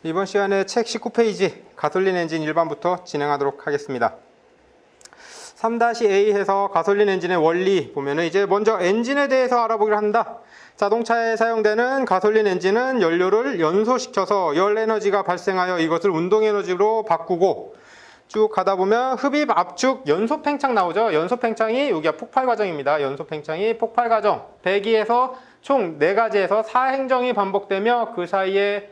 이번 시간에 책 19페이지 가솔린 엔진 일반부터 진행하도록 하겠습니다. 3-A 해서 가솔린 엔진의 원리 보면은 이제 먼저 엔진에 대해서 알아보기를 한다. 자동차에 사용되는 가솔린 엔진은 연료를 연소시켜서 열 에너지가 발생하여 이것을 운동 에너지로 바꾸고, 쭉 가다 보면 흡입, 압축, 연소 팽창 나오죠. 연소 팽창이 여기가 폭발 과정입니다. 연소 팽창이 폭발 과정. 배기에서 총 4가지에서 4행정이 반복되며 그 사이에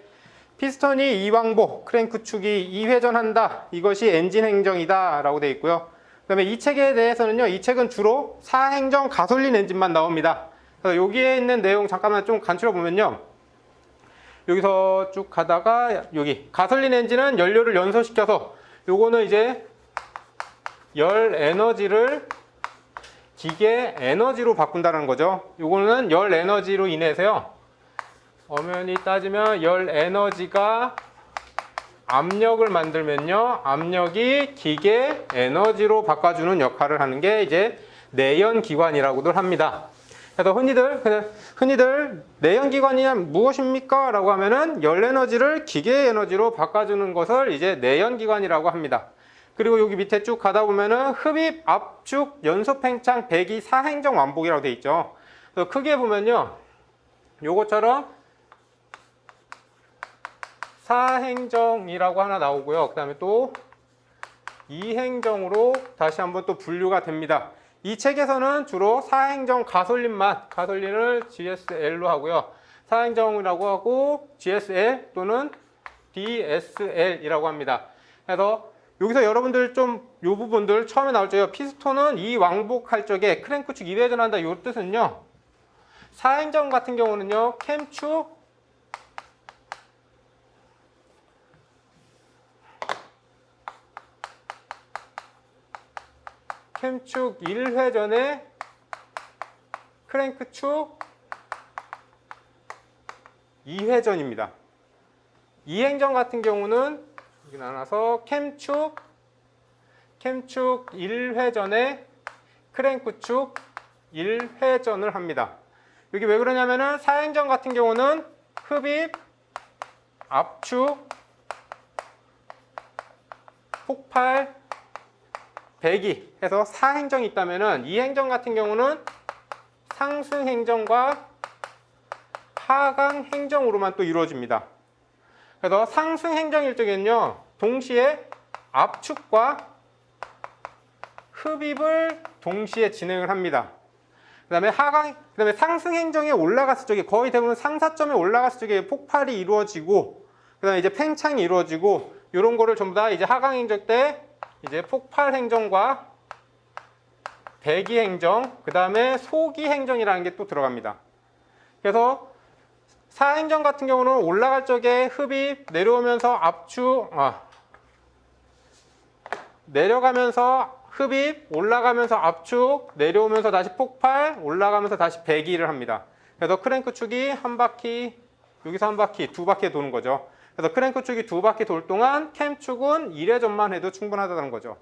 피스톤이 이왕복, 크랭크 축이 2회전한다. 이것이 엔진 행정이다 라고 되어 있고요. 그 다음에 이 책에 대해서는요, 이 책은 주로 4행정 가솔린 엔진만 나옵니다. 그래서 여기에 있는 내용 잠깐만 좀 간추려 보면요, 여기서 쭉 가다가 여기 가솔린 엔진은 연료를 연소시켜서, 요거는 이제 열 에너지를 기계 에너지로 바꾼다는 거죠. 요거는 열 에너지로 인해서요, 엄연히 따지면 열 에너지가 압력을 만들면요, 압력이 기계 에너지로 바꿔주는 역할을 하는 게 이제 내연기관이라고도 합니다. 그래서 흔히들 내연기관이 무엇입니까? 라고 하면은 열 에너지를 기계 에너지로 바꿔주는 것을 이제 내연기관이라고 합니다. 그리고 여기 밑에 쭉 가다 보면은 흡입, 압축, 연소 팽창, 배기, 4행정 완복이라고 되어 있죠. 그래서 크게 보면요, 요것처럼 4행정이라고 하나 나오고요. 그 다음에 또 2행정으로 다시 한번 또 분류가 됩니다. 이 책에서는 주로 4행정 가솔린을 GSL로 하고요. 4행정이라고 하고 GSL 또는 DSL이라고 합니다. 그래서 여기서 여러분들 좀 이 부분들 처음에 나올 적에 피스톤은 이 왕복할 적에 크랭크축 2회전한다. 이 뜻은요, 4행정 같은 경우는요, 캠축 캠축 1회전에 크랭크축 2회전입니다. 2행정 같은 경우는 여기 나눠서 캠축 1회전에 크랭크축 1회전을 합니다. 여기 왜 그러냐면은 4행정 같은 경우는 흡입, 압축, 폭발, 배기 해서 4행정이 있다면은 2행정 같은 경우는 상승행정과 하강행정으로만 또 이루어집니다. 그래서 상승행정일 적에는요, 동시에 압축과 흡입을 동시에 진행을 합니다. 그 다음에 상승행정에 올라갔을 적에 거의 대부분 상사점에 올라갔을 적에 폭발이 이루어지고, 그 다음에 이제 팽창이 이루어지고, 이런 거를 전부 다 이제 하강행정 때 이제 폭발 행정과 배기 행정, 그 다음에 소기 행정이라는 게 또 들어갑니다. 그래서 4행정 같은 경우는 올라갈 적에 흡입, 내려오면서 압축, 내려가면서 흡입, 올라가면서 압축, 내려오면서 다시 폭발, 올라가면서 다시 배기를 합니다. 그래서 크랭크축이 한 바퀴, 여기서 한 바퀴, 2바퀴 도는 거죠. 그래서 크랭크축이 2바퀴 돌 동안 캠축은 1회전만 해도 충분하다는 거죠.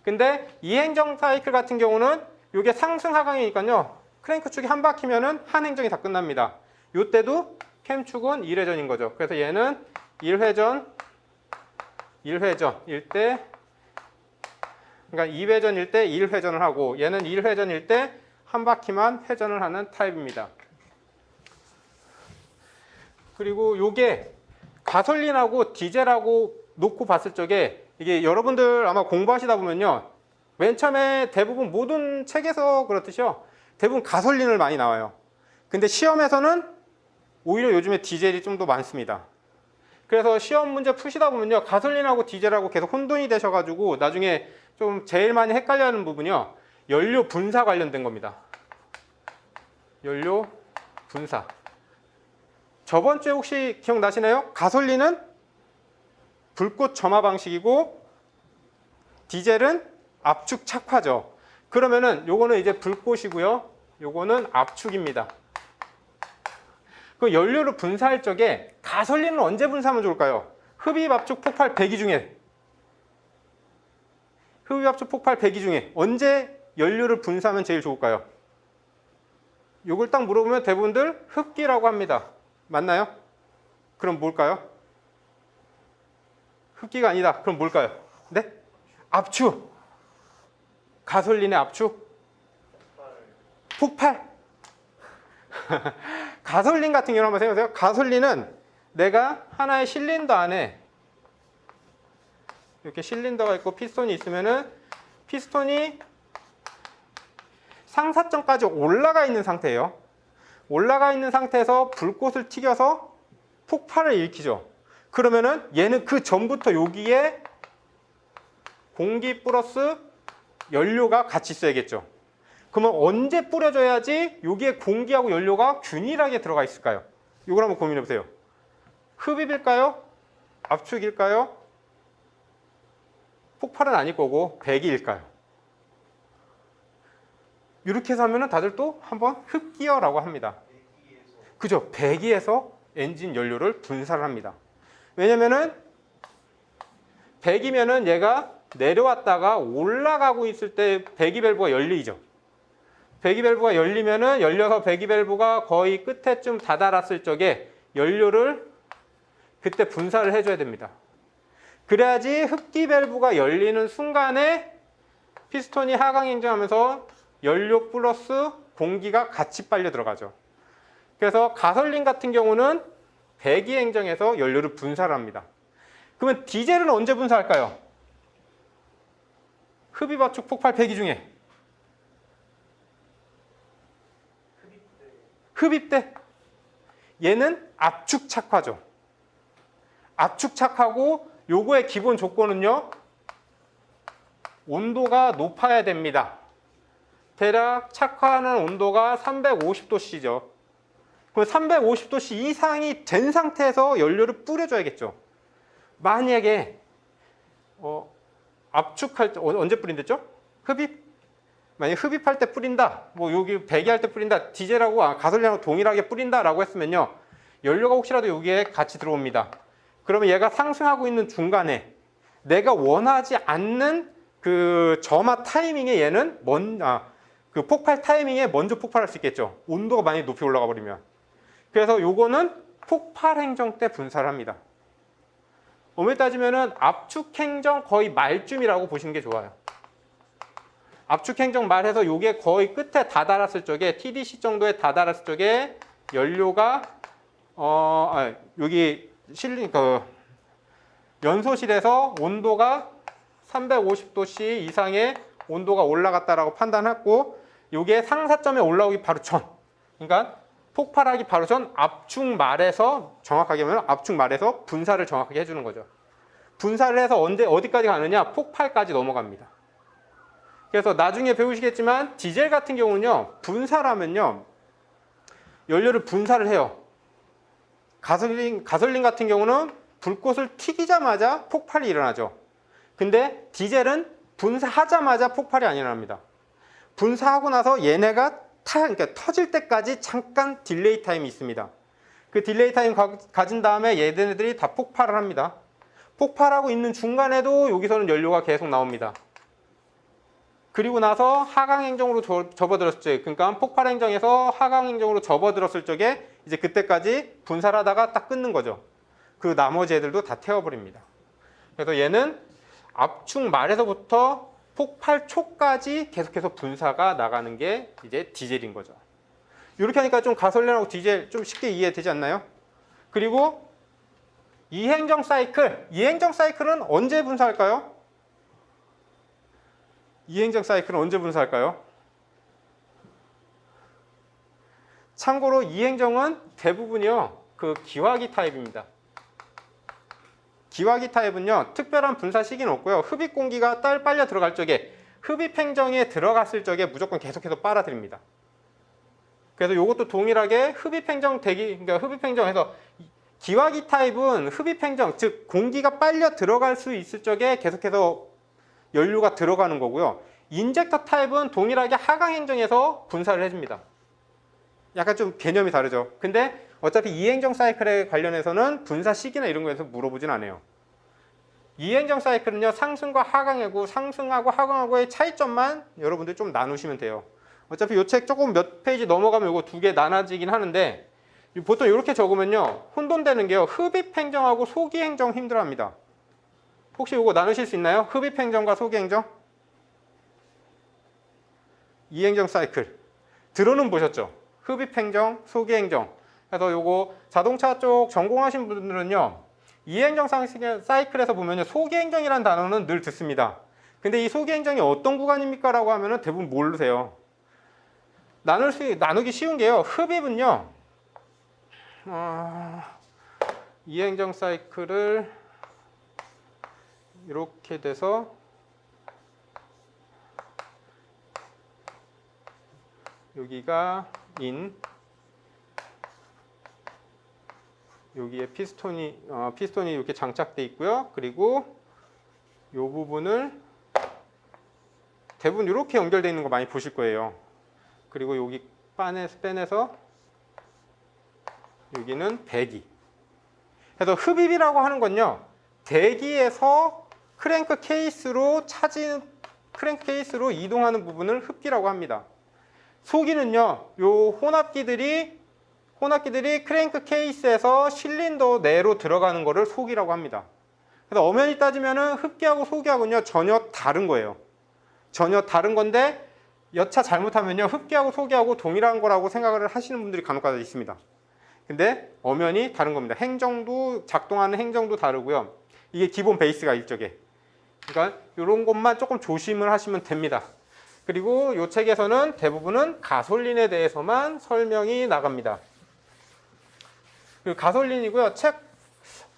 근데 2행정 사이클 같은 경우는 이게 상승 하강이니까요, 크랭크축이 한 바퀴면은 한 행정이 다 끝납니다. 이때도 캠축은 1회전인 거죠. 그래서 얘는 1회전일 때, 그러니까 2회전일 때 1회전을 하고, 얘는 1회전일 때 한 바퀴만 회전을 하는 타입입니다. 그리고 요게 가솔린하고 디젤하고 놓고 봤을 적에, 이게 여러분들 아마 공부하시다 보면요, 맨 처음에 대부분 모든 책에서 그렇듯이요, 대부분 가솔린을 많이 나와요. 근데 시험에서는 오히려 요즘에 디젤이 좀 더 많습니다. 그래서 시험 문제 푸시다 보면요, 가솔린하고 디젤하고 계속 혼돈이 되셔가지고 나중에 좀 제일 많이 헷갈려하는 부분이요, 연료 분사 관련된 겁니다. 연료 분사. 저번 주에 혹시 기억나시나요? 가솔린은 불꽃 점화 방식이고 디젤은 압축 착화죠. 그러면은 요거는 이제 불꽃이고요, 요거는 압축입니다. 그 연료를 분사할 적에 가솔린은 언제 분사하면 좋을까요? 흡입, 압축, 폭발, 배기 중에, 흡입, 압축, 폭발, 배기 중에 언제 연료를 분사하면 제일 좋을까요? 요걸 딱 물어보면 대부분들 흡기라고 합니다. 맞나요? 그럼 뭘까요? 흡기가 아니다. 그럼 뭘까요? 네? 압축. 가솔린의 압축? 폭발. 가솔린 같은 경우는 한번 생각해보세요. 가솔린은 내가 하나의 실린더 안에 이렇게 실린더가 있고 피스톤이 있으면은 피스톤이 상사점까지 올라가 있는 상태예요. 올라가 있는 상태에서 불꽃을 튀겨서 폭발을 일으키죠. 그러면은 얘는 그 전부터 여기에 공기 플러스 연료가 같이 있어야겠죠. 그러면 언제 뿌려줘야지 여기에 공기하고 연료가 균일하게 들어가 있을까요? 이걸 한번 고민해 보세요. 흡입일까요? 압축일까요? 폭발은 아닐 거고 배기일까요? 이렇게 해서 하면 다들 또 한번 흡기어라고 합니다. 그죠? 배기에서 엔진 연료를 분사를 합니다. 왜냐면은 배기면은 얘가 내려왔다가 올라가고 있을 때 배기 밸브가 열리죠. 배기 밸브가 열리면은 열려서 배기 밸브가 거의 끝에쯤 다다랐을 적에 연료를 그때 분사를 해줘야 됩니다. 그래야지 흡기 밸브가 열리는 순간에 피스톤이 하강 행정하면서 연료 플러스 공기가 같이 빨려 들어가죠. 그래서 가솔린 같은 경우는 배기 행정에서 연료를 분사를 합니다. 그러면 디젤은 언제 분사할까요? 흡입, 압축, 폭발, 배기 중에 흡입 때 얘는 압축 착화죠. 압축 착화고 요거의 기본 조건은요, 온도가 높아야 됩니다. 대략 착화하는 온도가 350도씨죠. 그럼 350도씨 이상이 된 상태에서 연료를 뿌려줘야겠죠. 만약에 압축할 때 언제 뿌린댔죠? 흡입? 만약 흡입할 때 뿌린다, 뭐 여기 배기할 때 뿌린다, 디젤하고 가솔린하고 동일하게 뿌린다라고 했으면요, 연료가 혹시라도 여기에 같이 들어옵니다. 그러면 얘가 상승하고 있는 중간에 내가 원하지 않는 그 점화 타이밍에 얘는 그 폭발 타이밍에 먼저 폭발할 수 있겠죠. 온도가 많이 높이 올라가 버리면. 그래서 요거는 폭발 행정 때 분사를 합니다. 엄밀히 따지면은 압축 행정 거의 말쯤이라고 보시는 게 좋아요. 압축 행정 말해서 요게 거의 끝에 다다랐을 적에 TDC 정도에 다다랐을 적에 연료가 여기 연소실에서 온도가 350도씨 이상의 온도가 올라갔다라고 판단했고, 요게 상사점에 올라오기 바로 전, 그러니까 폭발하기 바로 전 압축 말에서, 정확하게 하면 압축 말에서 분사를 정확하게 해주는 거죠. 분사를 해서 어디까지 가느냐? 폭발까지 넘어갑니다. 그래서 나중에 배우시겠지만 디젤 같은 경우는요, 분사를 하면요, 연료를 분사를 해요. 가솔린 같은 경우는 불꽃을 튀기자마자 폭발이 일어나죠. 근데 디젤은 분사하자마자 폭발이 안 일어납니다. 분사하고 나서 얘네가 그러니까 터질 때까지 잠깐 딜레이 타임이 있습니다. 그 딜레이 타임 가진 다음에 얘네들이 다 폭발을 합니다. 폭발하고 있는 중간에도 여기서는 연료가 계속 나옵니다. 그리고 나서 하강 행정으로 접어들었을 때, 그러니까 폭발 행정에서 하강 행정으로 접어들었을 적에 이제 그때까지 분사를 하다가 딱 끊는 거죠. 그 나머지 애들도 다 태워버립니다. 그래서 얘는 압축 말에서부터 폭발 초까지 계속해서 분사가 나가는 게 이제 디젤인 거죠. 이렇게 하니까 좀 가솔린하고 디젤 좀 쉽게 이해되지 않나요? 그리고 이행정 사이클은 언제 분사할까요? 이행정 사이클은 언제 분사할까요? 참고로 이행정은 대부분이요, 그 기화기 타입입니다. 기화기 타입은요, 특별한 분사 시기는 없고요, 흡입 공기가 빨려 들어갈 적에, 흡입 행정에 들어갔을 적에 무조건 계속해서 빨아들입니다. 그래서 이것도 동일하게 흡입 행정 그러니까 흡입 행정에서 기화기 타입은 흡입 행정, 즉 공기가 빨려 들어갈 수 있을 적에 계속해서 연료가 들어가는 거고요. 인젝터 타입은 동일하게 하강 행정에서 분사를 해줍니다. 약간 좀 개념이 다르죠. 근데 어차피 이행정 사이클에 관련해서는 분사 시기나 이런 거에서 물어보진 않아요. 이행정 사이클은요, 상승과 하강이고 상승하고 하강하고의 차이점만 여러분들 좀 나누시면 돼요. 어차피 이 책 조금 몇 페이지 넘어가면 이거 두 개 나눠지긴 하는데, 보통 이렇게 적으면요, 혼돈되는 게요, 흡입 행정하고 소기 행정 힘들어합니다. 혹시 이거 나누실 수 있나요? 흡입행정과 소기행정? 이행정 사이클. 들어는 보셨죠? 흡입행정, 소기행정. 그래서 요거 자동차 쪽 전공하신 분들은요, 이행정 사이클에서 보면요, 소기행정이라는 단어는 늘 듣습니다. 근데 이 소기행정이 어떤 구간입니까? 라고 하면은 대부분 모르세요. 나누기 쉬운 게요, 흡입은요, 이행정 사이클을 이렇게 돼서 여기가 인, 여기에 피스톤이 이렇게 장착돼 있고요. 그리고 이 부분을 대부분 이렇게 연결되어 있는 거 많이 보실 거예요. 그리고 여기 빼내서 여기는 배기. 그래서 흡입이라고 하는 건요, 대기에서 크랭크 케이스로 이동하는 부분을 흡기라고 합니다. 소기는요, 요 혼합기들이 크랭크 케이스에서 실린더 내로 들어가는 거를 소기라고 합니다. 그래서 엄연히 따지면은 흡기하고 소기하고는요, 전혀 다른 거예요. 전혀 다른 건데, 여차 잘못하면요, 흡기하고 소기하고 동일한 거라고 생각을 하시는 분들이 간혹가다 있습니다. 근데 엄연히 다른 겁니다. 작동하는 행정도 다르고요. 이게 기본 베이스가 일적에. 그러니까 이런 것만 조금 조심을 하시면 됩니다. 그리고 이 책에서는 대부분은 가솔린에 대해서만 설명이 나갑니다. 가솔린이고요. 책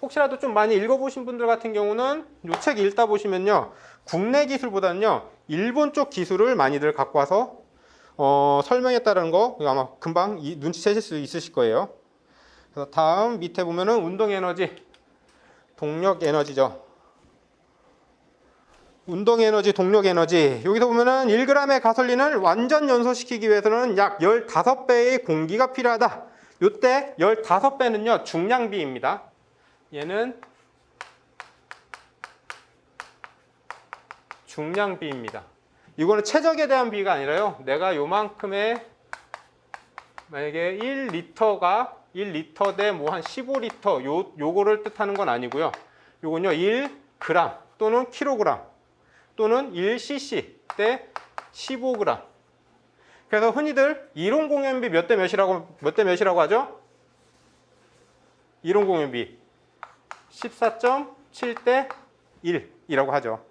혹시라도 좀 많이 읽어보신 분들 같은 경우는 이 책 읽다 보시면요, 국내 기술보다는요, 일본 쪽 기술을 많이들 갖고 와서 설명했다는 거 아마 금방 눈치채실 수 있으실 거예요. 그래서 다음 밑에 보면은 운동에너지, 동력에너지죠. 운동에너지, 동력에너지. 여기서 보면은 1g의 가솔린을 완전 연소시키기 위해서는 약 15배의 공기가 필요하다. 이때 15배는요, 중량비입니다. 얘는 중량비입니다. 이거는 최적에 대한 비가 아니라요, 내가 요만큼의, 만약에 1리터 대 뭐 한 15리터 요거를 뜻하는 건 아니고요. 요건요, 1g 또는 kg 또는 1cc 대 15g. 그래서 흔히들 이론 공연비 몇 대 몇이라고 하죠? 이론 공연비 14.7대 1이라고 하죠.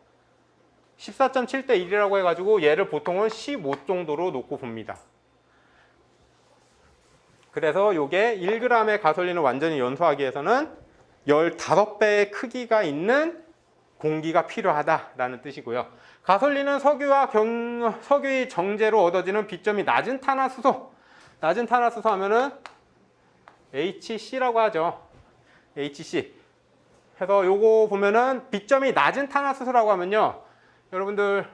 14.7대 1이라고 해가지고 얘를 보통은 15 정도로 놓고 봅니다. 그래서 이게 1g의 가솔린을 완전히 연소하기 위해서는 15배의 크기가 있는 공기가 필요하다라는 뜻이고요. 가솔린은 석유의 정제로 얻어지는 비점이 낮은 탄화수소. 낮은 탄화수소 하면은 HC라고 하죠. HC. 그래서 요거 보면은 비점이 낮은 탄화수소라고 하면요, 여러분들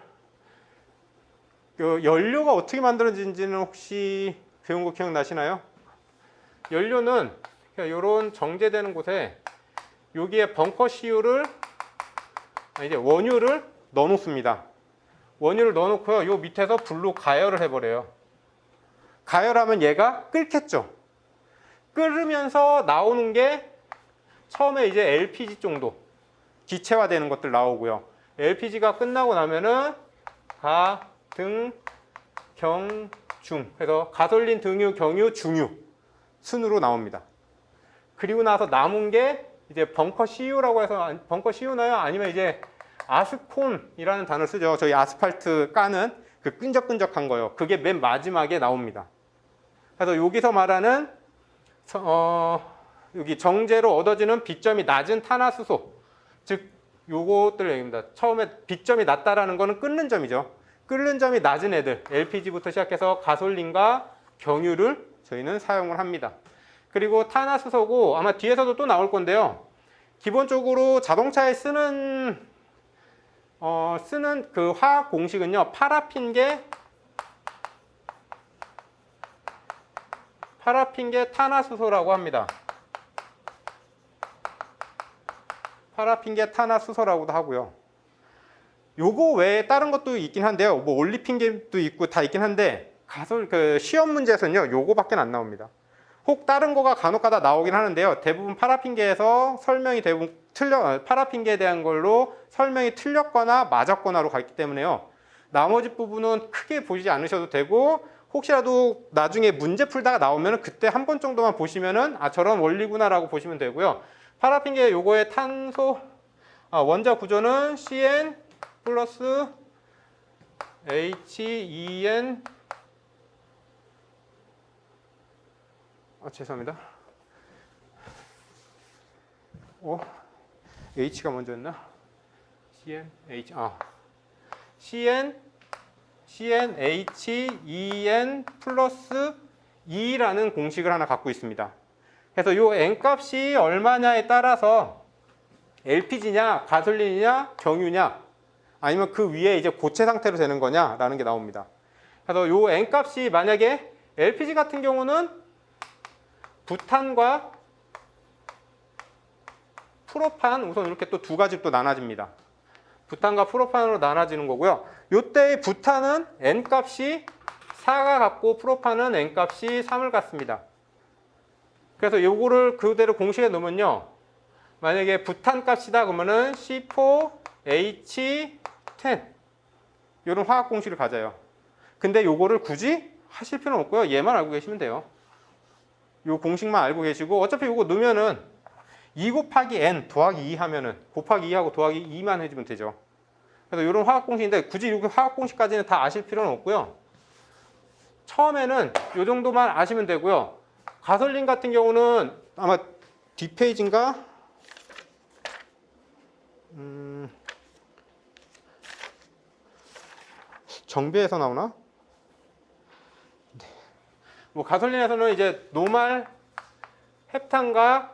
그 연료가 어떻게 만들어지는지는 혹시 배운 거 기억나시나요? 연료는 이런 정제되는 곳에 여기에 벙커 CU를 이제 원유를 넣어 놓습니다. 원유를 넣어 놓고요, 요 밑에서 불로 가열을 해버려요. 가열하면 얘가 끓겠죠. 끓으면서 나오는 게 처음에 이제 LPG 정도 기체화되는 것들 나오고요. LPG가 끝나고 나면은 가, 등, 경, 중. 그래서 가솔린, 등유, 경유, 중유 순으로 나옵니다. 그리고 나서 남은 게 이제 벙커 CU라고 해서, 벙커 CU나요? 아니면 이제 아스콘이라는 단어를 쓰죠. 저희 아스팔트 까는 그 끈적끈적한 거요. 그게 맨 마지막에 나옵니다. 그래서 여기서 말하는 여기 정제로 얻어지는 비점이 낮은 탄화수소, 즉 요것들 얘기입니다. 처음에 비점이 낮다라는 거는 끓는 점이죠. 끓는 점이 낮은 애들, LPG부터 시작해서 가솔린과 경유를 저희는 사용을 합니다. 그리고 탄화수소고 아마 뒤에서도 또 나올 건데요. 기본적으로 자동차에 쓰는 그 화학 공식은요, 파라핀계 탄화수소라고 합니다. 파라핀계 탄화수소라고도 하고요. 요거 외에 다른 것도 있긴 한데요. 뭐 올리핀계도 있고 다 있긴 한데 시험 문제에서는요, 요거밖에 안 나옵니다. 혹 다른 거가 간혹가다 나오긴 하는데요. 대부분 파라핑계에서 설명이 대부분 파라핑계에 대한 걸로 설명이 틀렸거나 맞았거나로 갔기 때문에요. 나머지 부분은 크게 보지 않으셔도 되고, 혹시라도 나중에 문제 풀다가 나오면 그때 한 번 정도만 보시면은 아, 저런 원리구나라고 보시면 되고요. 파라핑계 요거의 탄소 원자 구조는 CN 플러스 HEN 죄송합니다. H가 먼저였나? CnHEn 플러스 E라는 공식을 하나 갖고 있습니다. 그래서 요 N값이 얼마냐에 따라서 LPG냐, 가솔린이냐, 경유냐, 아니면 그 위에 이제 고체 상태로 되는 거냐라는 게 나옵니다. 그래서 요 N값이 만약에 LPG 같은 경우는 부탄과 프로판, 우선 이렇게 또 두 가지 또 나눠집니다. 부탄과 프로판으로 나눠지는 거고요. 요때의 부탄은 N값이 4가 같고 프로판은 N값이 3을 갖습니다. 그래서 요거를 그대로 공식에 넣으면요. 만약에 부탄 값이다 그러면은 C4H10 이런 화학 공식을 가져요. 근데 요거를 굳이 하실 필요는 없고요. 얘만 알고 계시면 돼요. 요 공식만 알고 계시고, 어차피 요거 넣으면은 2 곱하기 N 더하기 2 하면은 곱하기 2하고 더하기 2만 해주면 되죠. 그래서 이런 화학 공식인데 굳이 이렇게 화학 공식까지는 다 아실 필요는 없고요. 처음에는 요 정도만 아시면 되고요. 가솔린 같은 경우는 아마 뒷페이지인가? 정비에서 나오나? 네. 뭐 가솔린에서는 이제 노말 헵탄과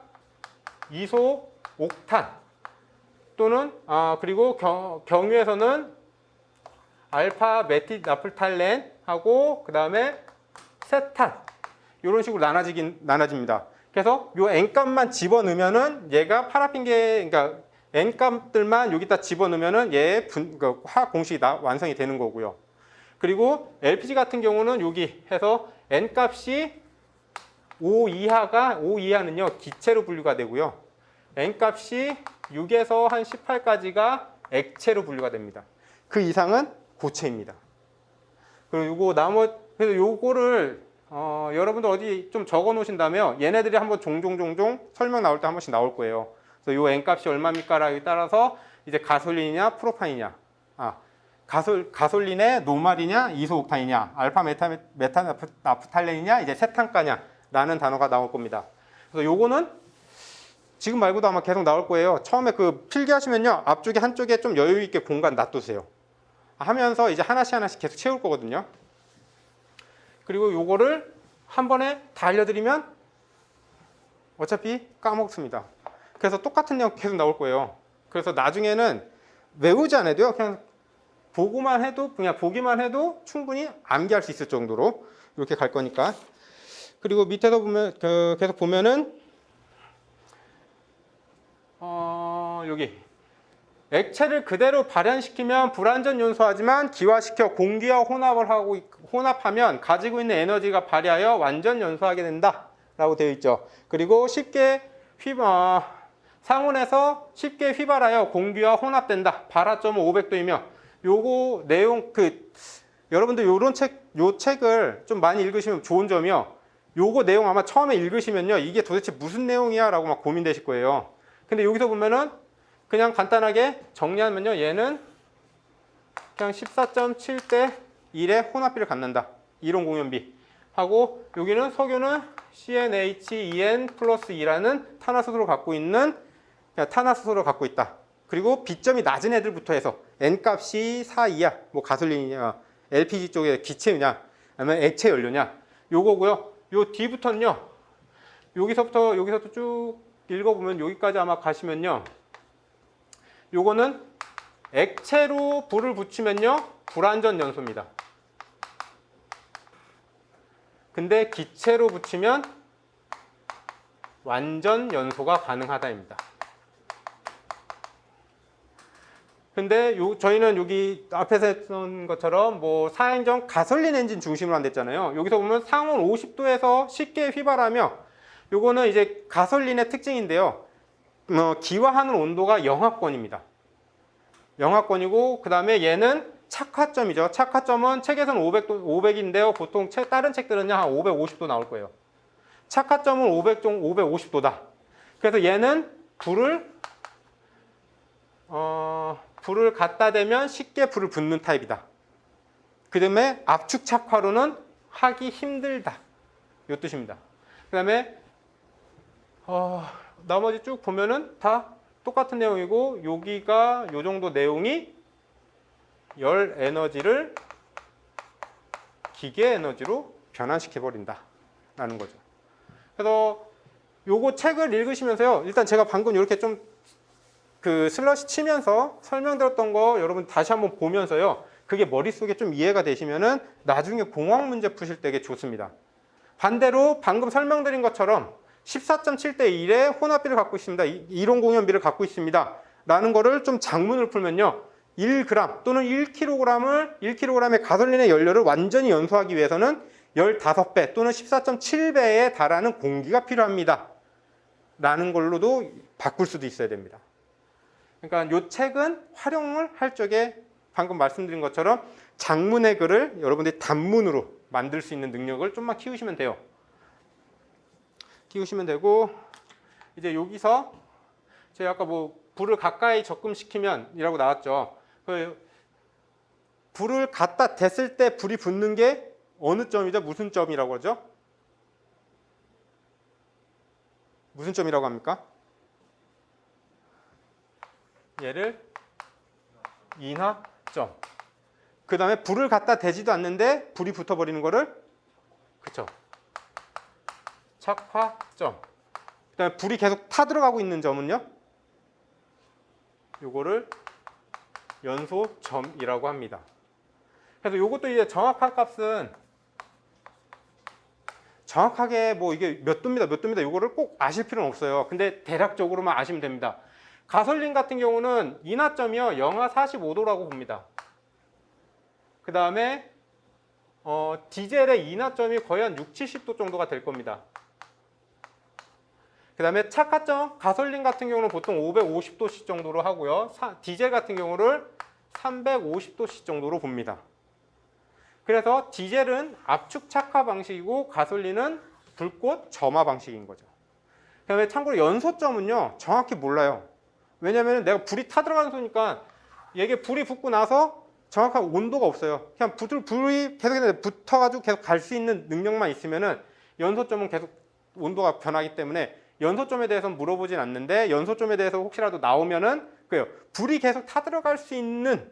이소 옥탄 또는 그리고 경유에서는 알파 메틸 나프탈렌하고 그 다음에 세탄 이런 식으로 나눠집니다. 그래서 요 N값만 집어넣으면은 얘가 파라핀계, 그러니까 N값들만 여기다 집어넣으면은 얘의 화학 공식이 완성이 되는 거고요. 그리고 LPG 같은 경우는 여기 해서 N값이 5 이하는요 기체로 분류가 되고요. N값이 6에서 한 18까지가 액체로 분류가 됩니다. 그 이상은 고체입니다. 그리고 그래서 요거를 여러분들 어디 좀 적어 놓으신다면 얘네들이 한번 종종 설명 나올 때 한 번씩 나올 거예요. 그래서 요 N값이 얼마입니까라에 따라서 이제 가솔린이냐 프로판이냐, 가솔린의 노말이냐 이소옥탄이냐, 알파 메타나프탈렌이냐 이제 세탄가냐라는 단어가 나올 겁니다. 그래서 요거는 지금 말고도 아마 계속 나올 거예요. 처음에 그 필기하시면요 앞쪽에 한쪽에 좀 여유 있게 공간 놔두세요. 하면서 이제 하나씩 계속 채울 거거든요. 그리고 요거를 한 번에 다 알려드리면 어차피 까먹습니다. 그래서 똑같은 내용 계속 나올 거예요. 그래서 나중에는 외우지 않아도요. 그냥 보기만 해도 충분히 암기할 수 있을 정도로 이렇게 갈 거니까. 그리고 밑에서 보면 계속 보면은 여기 액체를 그대로 발현시키면 불완전 연소하지만 기화시켜 공기와 혼합하면 가지고 있는 에너지가 발휘하여 완전 연소하게 된다 라고 되어 있죠. 그리고 상온에서 쉽게 휘발하여 공기와 혼합된다. 발화점은 500도이며 요거 내용 여러분들 요 책을 좀 많이 읽으시면 좋은 점이요. 요거 내용 아마 처음에 읽으시면요 이게 도대체 무슨 내용이야 라고 막 고민되실 거예요. 근데 여기서 보면은 그냥 간단하게 정리하면요 얘는 그냥 14.7대 1의 혼합비를 갖는다. 이론 공연비 하고, 여기는 석유는 CnHEn 플러스 2라는 탄화수소를 갖고 있다. 그리고 비점이 낮은 애들부터 해서 N값이 4 이하, 뭐 가솔린이냐, LPG 쪽에 기체냐, 아니면 액체 연료냐, 요거고요. 요 뒤부터는요, 여기서부터 쭉 읽어보면 여기까지 아마 가시면요, 요거는 액체로 불을 붙이면요, 불완전 연소입니다. 근데 기체로 붙이면 완전 연소가 가능하다입니다. 근데 저희는 여기 앞에서 했던 것처럼 뭐 사행정 가솔린 엔진 중심으로 안 됐잖아요. 여기서 보면 상온 50도에서 쉽게 휘발하며 요거는 이제 가솔린의 특징인데요. 기화하는 온도가 영하권입니다. 영하권이고 그 다음에 얘는 착화점이죠. 착화점은 책에서는 500인데요. 보통 다른 책들은요 한 550도 나올 거예요. 착화점은 550도다. 그래서 얘는 불을 갖다 대면 쉽게 불을 붙는 타입이다. 그 다음에 압축 착화로는 하기 힘들다. 이 뜻입니다. 그 다음에 나머지 쭉 보면은 다 똑같은 내용이고 여기가 요 정도 내용이 열 에너지를 기계 에너지로 변환시켜 버린다 라는 거죠. 그래서 요거 책을 읽으시면서요, 일단 제가 방금 이렇게 좀 그 슬러시 치면서 설명드렸던 거 여러분 다시 한번 보면서요, 그게 머릿속에 좀 이해가 되시면은 나중에 공학 문제 푸실 때 좋습니다. 반대로 방금 설명드린 것처럼 14.7대 1의 혼합비를 갖고 있습니다. 이론 공연비를 갖고 있습니다. 라는 거를 좀 작문을 풀면요, 1g 또는 1kg의 가솔린의 연료를 완전히 연소하기 위해서는 15배 또는 14.7배에 달하는 공기가 필요합니다. 라는 걸로도 바꿀 수도 있어야 됩니다. 그러니까 이 책은 활용을 할 적에 방금 말씀드린 것처럼 장문의 글을 여러분들이 단문으로 만들 수 있는 능력을 좀만 키우시면 돼요. 키우시면 되고, 이제 여기서 제가 아까 불을 가까이 접근시키면 이라고 나왔죠. 불을 갖다 댔을 때 불이 붙는 게 어느 점이죠? 무슨 점이라고 하죠? 무슨 점이라고 합니까? 얘를 인하점. 그 다음에 불을 갖다 대지도 않는데 불이 붙어버리는 거를, 그쵸, 착화점. 그 다음에 불이 계속 타들어가고 있는 점은요, 요거를 연소점이라고 합니다. 그래서 요것도 이제 정확한 값은 정확하게 이게 몇 도입니다, 몇 도입니다, 요거를 꼭 아실 필요는 없어요. 근데 대략적으로만 아시면 됩니다. 가솔린 같은 경우는 인하점이요, 영하 45도라고 봅니다. 그 다음에 디젤의 인하점이 거의 한 6, 70도 정도가 될 겁니다. 그 다음에 착화점, 가솔린 같은 경우는 보통 550도씨 정도로 하고요, 디젤 같은 경우를 350도씨 정도로 봅니다. 그래서 디젤은 압축 착화 방식이고 가솔린은 불꽃 점화 방식인 거죠. 그 다음에 참고로 연소점은요, 정확히 몰라요. 왜냐면 내가 불이 타들어가는 소니까 이게 불이 붙고 나서 정확한 온도가 없어요. 그냥 불이 계속 붙어가지고 계속 갈 수 있는 능력만 있으면은 연소점은 계속 온도가 변하기 때문에 연소점에 대해서는 물어보진 않는데, 연소점에 대해서 혹시라도 나오면은 그래요, 불이 계속 타들어갈 수 있는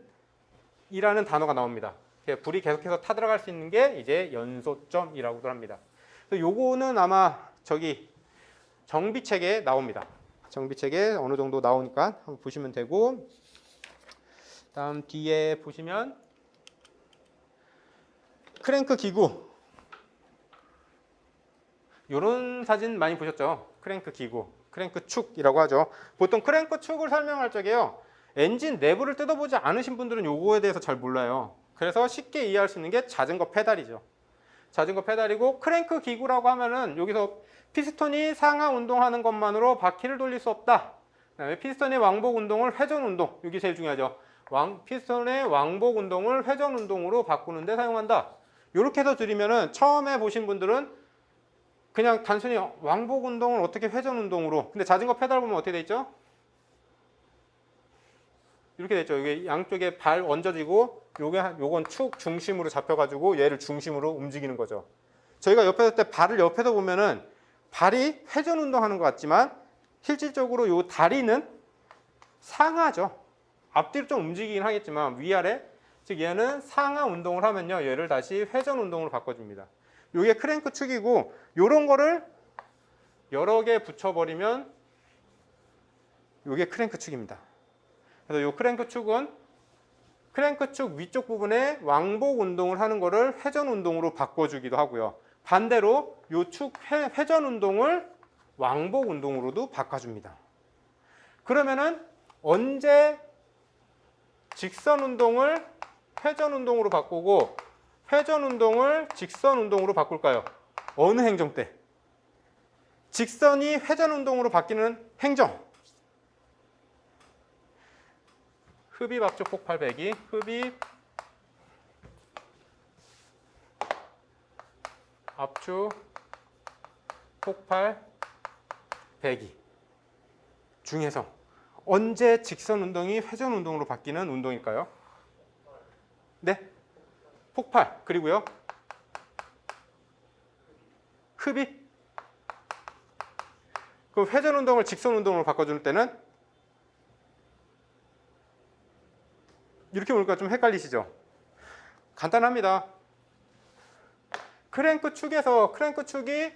이라는 단어가 나옵니다. 불이 계속해서 타들어갈 수 있는 게 이제 연소점이라고도 합니다. 그래서 요거는 아마 정비책에 나옵니다. 정비책에 어느 정도 나오니까 한번 보시면 되고, 다음 뒤에 보시면 크랭크 기구, 이런 사진 많이 보셨죠? 크랭크 기구, 크랭크 축이라고 하죠. 보통 크랭크 축을 설명할 적에요, 엔진 내부를 뜯어보지 않으신 분들은 요거에 대해서 잘 몰라요. 그래서 쉽게 이해할 수 있는 게 자전거 페달이죠. 자전거 페달이고, 크랭크 기구라고 하면은 여기서 피스톤이 상하 운동하는 것만으로 바퀴를 돌릴 수 없다. 그다음에 피스톤의 왕복 운동을 회전 운동, 이게 제일 중요하죠. 피스톤의 왕복 운동을 회전 운동으로 바꾸는 데 사용한다. 이렇게 해서 드리면은 처음에 보신 분들은 그냥 단순히 왕복 운동을 어떻게 회전 운동으로, 근데 자전거 페달 보면 어떻게 돼 있죠? 이렇게 돼 있죠. 이게 양쪽에 발 얹어지고 요건 축 중심으로 잡혀가지고 얘를 중심으로 움직이는 거죠. 저희가 옆에서 때 발을 옆에서 보면은 발이 회전 운동하는 것 같지만 실질적으로 요 다리는 상하죠. 앞뒤로 좀 움직이긴 하겠지만 위아래, 즉 얘는 상하 운동을 하면요, 얘를 다시 회전 운동으로 바꿔줍니다. 요게 크랭크 축이고, 요런 거를 여러 개 붙여버리면 요게 크랭크 축입니다. 그래서 요 크랭크 축은 크랭크 축 위쪽 부분에 왕복 운동을 하는 거를 회전 운동으로 바꿔주기도 하고요. 반대로 요 축 회전 운동을 왕복 운동으로도 바꿔줍니다. 그러면은 언제 직선 운동을 회전 운동으로 바꾸고 회전 운동을 직선 운동으로 바꿀까요? 어느 행정 때? 직선이 회전 운동으로 바뀌는 행정. 흡입 압축 폭발 배기, 흡입 압축 폭발 배기 중에서 언제 직선 운동이 회전 운동으로 바뀌는 운동일까요? 네? 폭발. 그리고요? 흡입. 그 회전 운동을 직선 운동으로 바꿔줄 때는 이렇게 보니까 좀 헷갈리시죠? 간단합니다. 크랭크 축이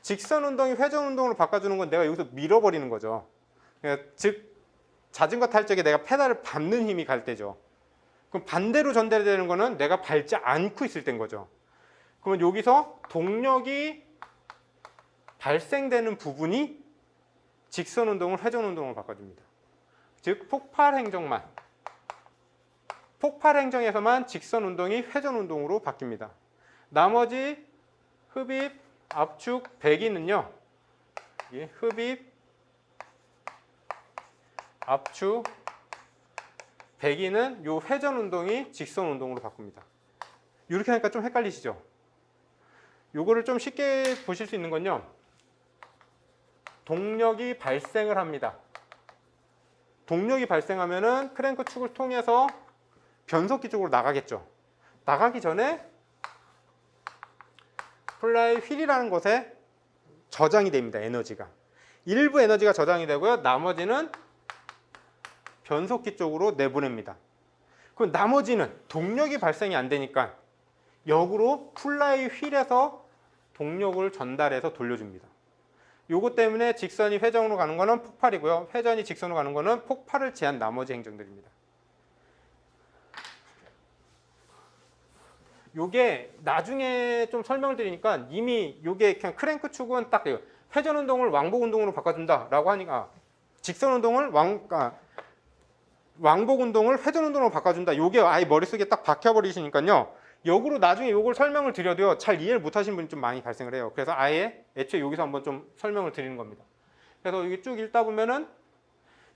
직선 운동이 회전 운동으로 바꿔주는 건 내가 여기서 밀어버리는 거죠. 즉 자전거 탈 적에 내가 페달을 밟는 힘이 갈 때죠. 그럼 반대로 전달되는 거는 내가 밟지 않고 있을 때인 거죠. 그러면 여기서 동력이 발생되는 부분이 직선 운동을 회전 운동으로 바꿔줍니다. 즉 폭발 행정에서만 직선 운동이 회전 운동으로 바뀝니다. 나머지 흡입, 압축, 배기는요. 흡입, 압축, 배기는 요 회전 운동이 직선 운동으로 바꿉니다. 이렇게 하니까 좀 헷갈리시죠? 요거를 좀 쉽게 보실 수 있는 건요. 동력이 발생을 합니다. 동력이 발생하면은 크랭크 축을 통해서 변속기 쪽으로 나가겠죠. 나가기 전에 플라이 휠이라는 곳에 저장이 됩니다. 에너지가. 일부 에너지가 저장이 되고요. 나머지는 변속기 쪽으로 내보냅니다. 그럼 나머지는 동력이 발생이 안 되니까 역으로 플라이 휠에서 동력을 전달해서 돌려줍니다. 요것 때문에 직선이 회전으로 가는 거는 폭발이고요. 회전이 직선으로 가는 거는 폭발을 제한 나머지 행정들입니다. 요게 나중에 좀 설명을 드리니까 이미 요게 그냥 크랭크 축은 딱 회전 운동을 왕복 운동으로 바꿔준다라고 하니까 직선 운동을 왕복 운동을 회전 운동으로 바꿔준다. 요게 아예 머릿속에 딱 박혀버리시니까요. 역으로 나중에 요걸 설명을 드려도요. 잘 이해를 못 하시는 분이 좀 많이 발생을 해요. 그래서 아예 애초에 여기서 한번 좀 설명을 드리는 겁니다. 그래서 여기 쭉 읽다 보면은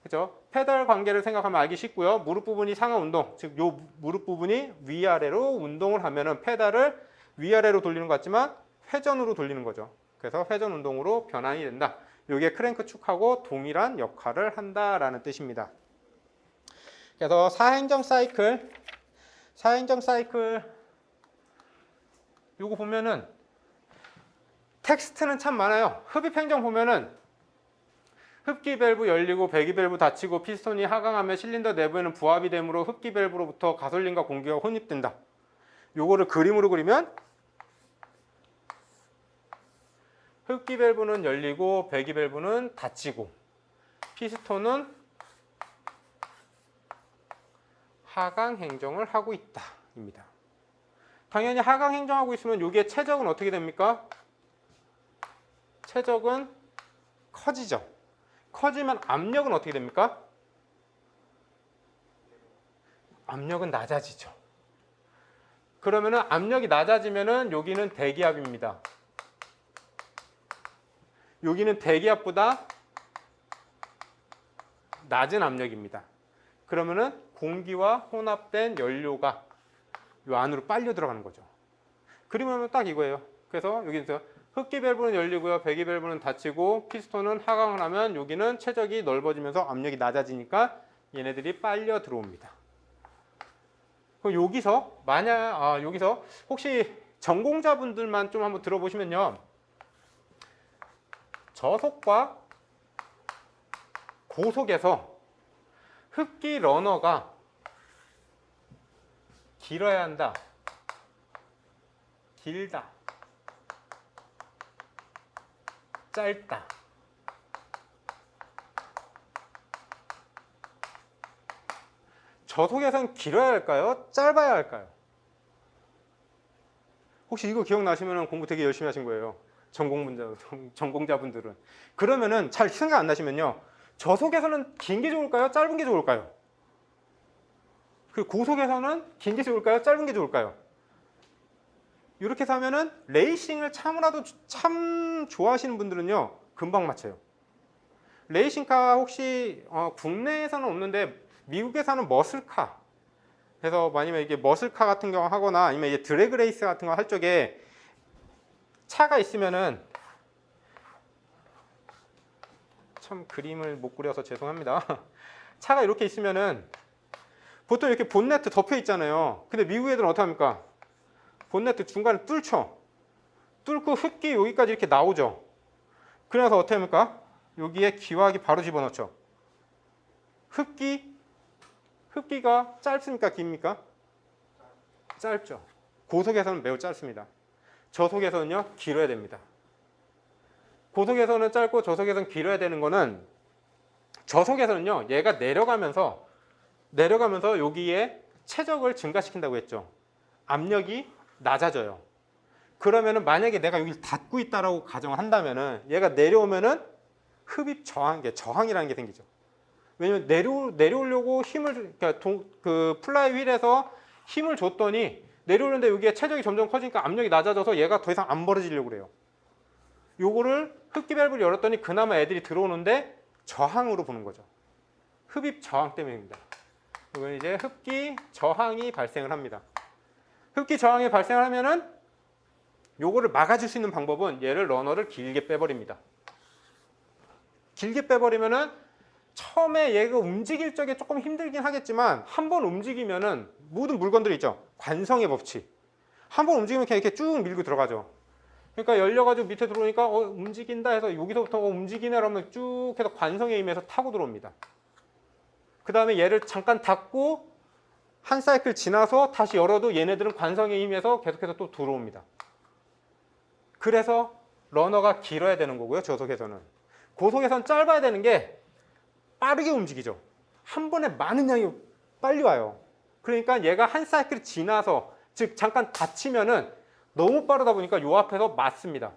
그죠? 페달 관계를 생각하면 알기 쉽고요. 무릎 부분이 상하 운동, 즉 요 무릎 부분이 위아래로 운동을 하면은 페달을 위아래로 돌리는 것 같지만 회전으로 돌리는 거죠. 그래서 회전 운동으로 변환이 된다. 요게 크랭크 축하고 동일한 역할을 한다라는 뜻입니다. 그래서 사행정 사이클 요거 보면은 텍스트는 참 많아요. 흡입 행정 보면은 흡기 밸브 열리고 배기 밸브 닫히고 피스톤이 하강하며 실린더 내부에는 부합이 되므로 흡기 밸브로부터 가솔린과 공기가 혼입된다. 요거를 그림으로 그리면 흡기 밸브는 열리고 배기 밸브는 닫히고 피스톤은 하강 행정을 하고 있다 입니다. 당연히 하강 행정하고 있으면 여기에 최적은 어떻게 됩니까? 최적은 커지죠. 커지면 압력은 어떻게 됩니까? 압력은 낮아지죠. 그러면은 압력이 낮아지면은 여기는 대기압입니다. 여기는 대기압보다 낮은 압력입니다. 그러면은 공기와 혼합된 연료가 이 안으로 빨려 들어가는 거죠. 그림은 딱 이거예요. 그래서 여기서 흡기 밸브는 열리고요. 배기 밸브는 닫히고 피스톤은 하강을 하면 여기는 최적이 넓어지면서 압력이 낮아지니까 얘네들이 빨려 들어옵니다. 그럼 여기서 여기서 혹시 전공자분들만 좀 한번 들어보시면요. 저속과 고속에서 흡기 러너가 길어야 한다. 길다. 짧다. 저속에선 길어야 할까요? 짧아야 할까요? 혹시 이거 기억나시면 공부 되게 열심히 하신 거예요. 전공자분들은. 그러면은 잘 생각 안 나시면요. 저속에서는 긴 게 좋을까요? 짧은 게 좋을까요? 그 고속에서는 긴 게 좋을까요? 짧은 게 좋을까요? 이렇게 해서 하면은 레이싱을 참 좋아하시는 분들은요. 금방 맞춰요. 레이싱카 혹시 국내에서는 없는데 미국에서는 머슬카. 그래서 만약에 이게 머슬카 같은 경우 하거나 아니면 이제 드래그 레이스 같은 거 할 적에 차가 있으면은 참 그림을 못 그려서 죄송합니다. 차가 이렇게 있으면은 보통 이렇게 본네트 덮여 있잖아요. 근데 미국 애들은 어떻게 합니까? 본네트 중간에 뚫고 흡기 여기까지 이렇게 나오죠. 그래서 어떻게 합니까? 여기에 기화기 바로 집어넣죠. 흡기가 짧습니까? 깁니까? 짧죠. 고속에서는 매우 짧습니다. 저속에서는요, 길어야 됩니다. 고속에서는 짧고 저속에서는 길어야 되는 거는 저속에서는요, 얘가 내려가면서 여기에 최적을 증가시킨다고 했죠. 압력이 낮아져요. 그러면은 만약에 내가 여기를 닫고 있다라고 가정을 한다면은 얘가 내려오면은 흡입 저항이라는 게 생기죠. 왜냐면 내려오려고 힘을 그 플라이 휠에서 힘을 줬더니 내려오는데 여기에 체적이 점점 커지니까 압력이 낮아져서 얘가 더 이상 안 벌어지려고 그래요. 요거를 흡기 밸브를 열었더니 그나마 애들이 들어오는데 저항으로 보는 거죠. 흡입 저항 때문입니다. 이건 이제 흡기 저항이 발생을 합니다. 흡기 저항이 발생을 하면은 요거를 막아줄 수 있는 방법은 얘를 러너를 길게 빼버립니다. 길게 빼버리면은 처음에 얘가 움직일 적에 조금 힘들긴 하겠지만 한 번 움직이면은 모든 물건들이 있죠. 관성의 법칙. 한 번 움직이면 그냥 이렇게 쭉 밀고 들어가죠. 그러니까 열려가지고 밑에 들어오니까 움직인다 해서 여기서부터 움직이네 그러면 쭉 해서 관성에 의해서 타고 들어옵니다. 그 다음에 얘를 잠깐 닫고 한 사이클 지나서 다시 열어도 얘네들은 관성에 의해서 계속해서 또 들어옵니다. 그래서 러너가 길어야 되는 거고요. 저속에서는. 고속에서는 짧아야 되는 게 빠르게 움직이죠. 한 번에 많은 양이 빨리 와요. 그러니까 얘가 한 사이클 지나서 즉 잠깐 닫히면은 너무 빠르다 보니까 요 앞에서 맞습니다.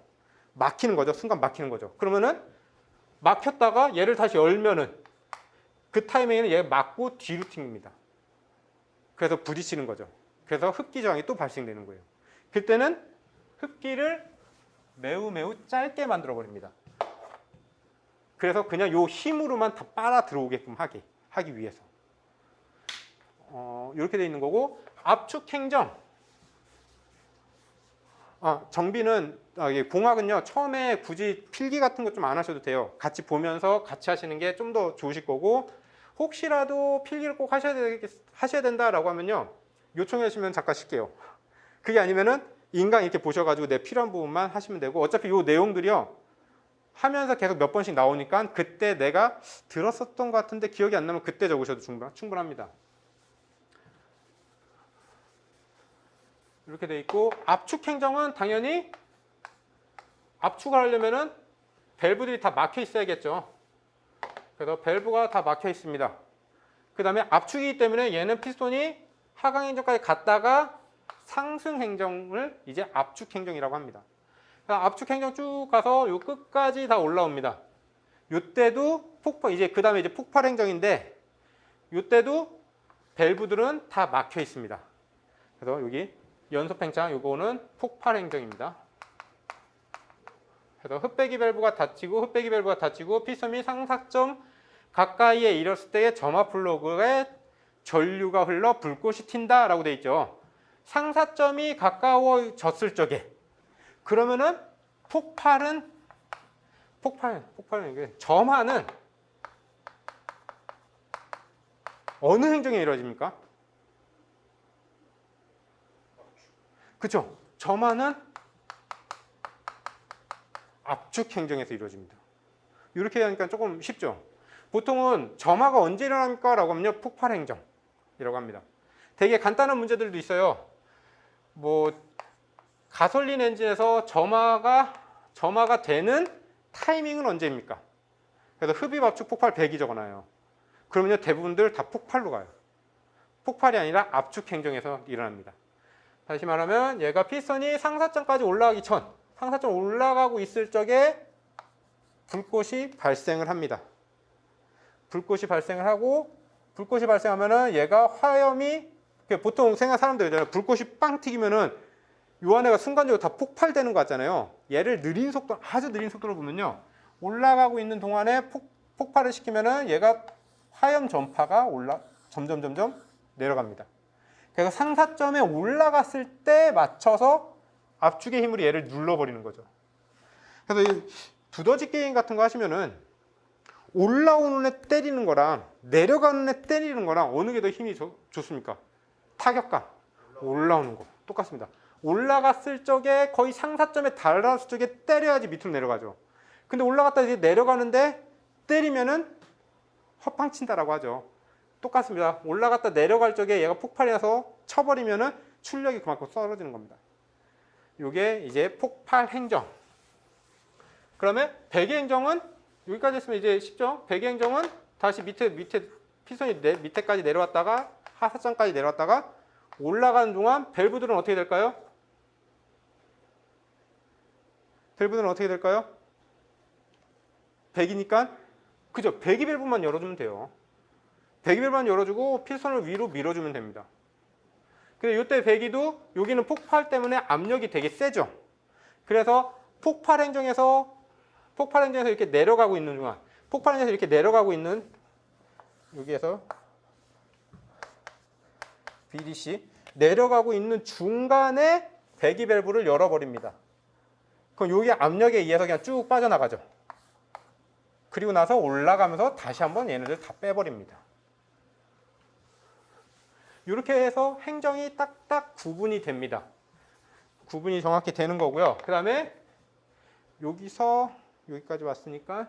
막히는 거죠. 순간 막히는 거죠. 그러면은 막혔다가 얘를 다시 열면은 그 타이밍에는 얘가 막고 뒤로 튕깁니다. 그래서 부딪히는 거죠. 그래서 흡기 저항이 또 발생되는 거예요. 그때는 흡기를 매우 짧게 만들어 버립니다. 그래서 그냥 요 힘으로만 다 빨아 들어오게끔 하기 위해서 이렇게 돼 있는 거고, 압축 행정 정비는 공학은요 처음에 굳이 필기 같은 거 좀 안 하셔도 돼요. 같이 보면서 같이 하시는 게 좀 더 좋으실 거고, 혹시라도 필기를 꼭 하셔야 된다라고 하면요 요청해 주시면 잠깐 쉴게요. 그게 아니면은 인강 이렇게 보셔가지고 내 필요한 부분만 하시면 되고, 어차피 요 내용들이요 하면서 계속 몇 번씩 나오니까 그때 내가 들었었던 것 같은데 기억이 안 나면 그때 적으셔도 충분합니다. 이렇게 돼 있고, 압축 행정은 당연히 압축을 하려면은 밸브들이 다 막혀 있어야겠죠. 그래서 밸브가 다 막혀 있습니다. 그 다음에 압축이기 때문에 얘는 피스톤이 하강 행정까지 갔다가 상승 행정을 이제 압축 행정이라고 합니다. 압축 행정 쭉 가서 요 끝까지 다 올라옵니다. 요때도 이제 그 다음에 이제 폭발 행정인데, 요때도 밸브들은 다 막혀 있습니다. 그래서 여기 연속 팽창 요거는 폭발 행정입니다. 그래서 흡배기 밸브가 닫히고 피스톤이 상사점 가까이에 이뤘을 때의 점화 플러그에 전류가 흘러 불꽃이 튄다 라고 되어 있죠. 상사점이 가까워졌을 적에 그러면은 폭발은 이게 점화는 어느 행정에 이루어집니까? 그렇죠? 점화는 압축 행정에서 이루어집니다. 이렇게 하니까 조금 쉽죠? 보통은 점화가 언제 일어납니까? 라고 하면요 폭발 행정이라고 합니다. 되게 간단한 문제들도 있어요. 뭐 가솔린 엔진에서 점화가 되는 타이밍은 언제입니까? 그래서 흡입 압축 폭발 100이 적어놔요. 그러면요 대부분들 다 폭발로 가요. 폭발이 아니라 압축 행정에서 일어납니다. 다시 말하면 얘가 피스톤이 상사점까지 올라가기 전, 상사점 올라가고 있을 적에 불꽃이 발생을 합니다. 불꽃이 발생을 하고, 불꽃이 발생하면은 얘가 화염이, 보통 생각 사람들 있잖아요. 불꽃이 빵 튀기면은 요 안에가 순간적으로 다 폭발되는 거 같잖아요. 얘를 아주 느린 속도로 보면요 올라가고 있는 동안에 폭발을 시키면은 얘가 화염 전파가 점점 내려갑니다. 그래서 상사점에 올라갔을 때 맞춰서 압축의 힘으로 얘를 눌러버리는 거죠. 그래서 이 두더지 게임 같은 거 하시면은 올라오는 애 때리는 거랑 내려가는 애 때리는 거랑 어느 게 더 힘이 좋습니까? 타격감. 올라오는 거 똑같습니다. 올라갔을 적에 거의 상사점에 달았을 적에 때려야지 밑으로 내려가죠. 근데 올라갔다 이제 내려가는데 때리면은 헛방친다라고 하죠. 똑같습니다. 올라갔다 내려갈 적에 얘가 폭발이 나서 쳐버리면은 출력이 그만큼 떨어지는 겁니다. 이게 이제 폭발 행정. 그러면 배기 행정은 여기까지 했으면 이제 쉽죠. 배기 행정은 다시 밑에 피선이 밑에까지 내려왔다가 하사점까지 내려왔다가 올라가는 동안 밸브들은 어떻게 될까요? 밸브들은 어떻게 될까요? 배기니까 그죠? 배기 밸브만 열어주면 돼요. 배기 밸브만 열어주고 필선을 위로 밀어주면 됩니다. 근데 이때 배기도 여기는 폭발 때문에 압력이 되게 세죠. 그래서 폭발 행정에서 이렇게 내려가고 있는 동안 폭발 행정에서 이렇게 내려가고 있는 여기에서 BDC 내려가고 있는 중간에 배기 밸브를 열어버립니다. 그럼 여기 압력에 의해서 그냥 쭉 빠져나가죠. 그리고 나서 올라가면서 다시 한번 얘네들 다 빼버립니다. 이렇게 해서 행정이 딱딱 구분이 됩니다. 구분이 정확히 되는 거고요. 그 다음에 여기서 여기까지 왔으니까